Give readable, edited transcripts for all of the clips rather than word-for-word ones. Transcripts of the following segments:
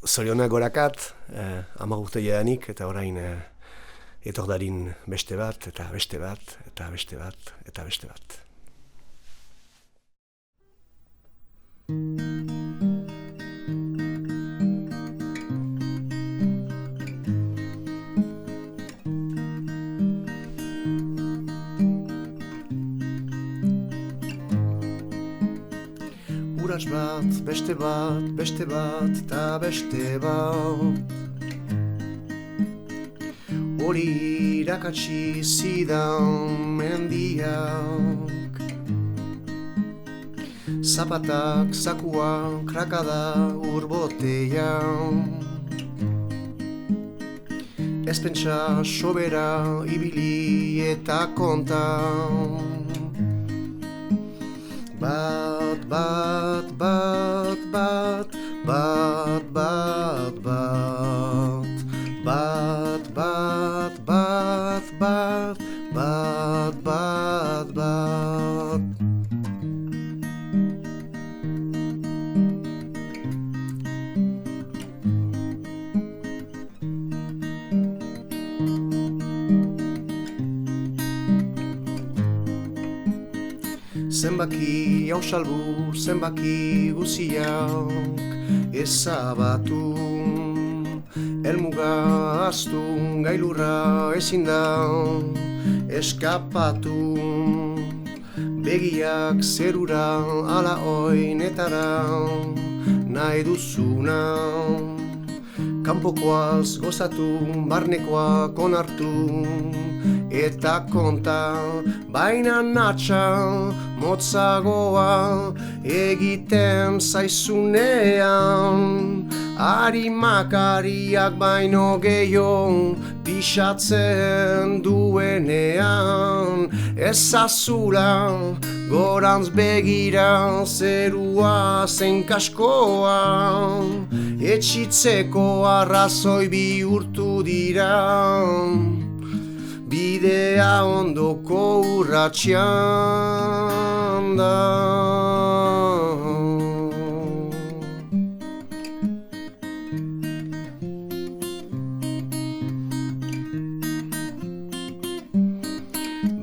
Zorionak gorakat, 10 urte jadanik, eta orain etor darin beste bat, eta beste bat, eta beste bat, eta beste bat. Urats bat, beste bat, beste bat, eta beste bat. Hori irakatsi zidan mendiak. Zapatak, zakua, krakada, urbotean. Ez pentsa sobera, ibili eta kontan. Bat, bat, bat, bat, bat, bat, bat. Bat, bat, bat, bat, bat, bat, bat. Zenbaki hau salbu, zenbaki guziak ezabatu. Elmuga aztu, gailurra ezin da eskapatu. Begiak zerura ala oinetara nahi duzuna. Kanpokoaz gozatu, barnekoak onartu eta konta. Baina natxa motzagoa egiten zaizunean. Arimakariak baino gehiago pixatzen duenean. Ezazula gorantz begira zerua zen kaskoa. Etxitzeko arrazoi bihurtu dira bidea ondoko urratxean da.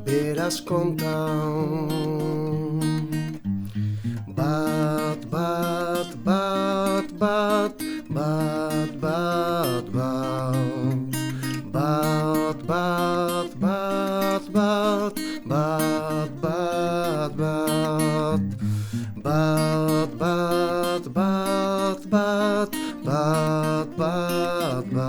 Beraz kontan. Bat, bat, bat, bat, bat, bat, bat. Bat, bat, bat, bat, bat, bat, bat. Bat, bat, bat, bat, bat, bat, bat, bat.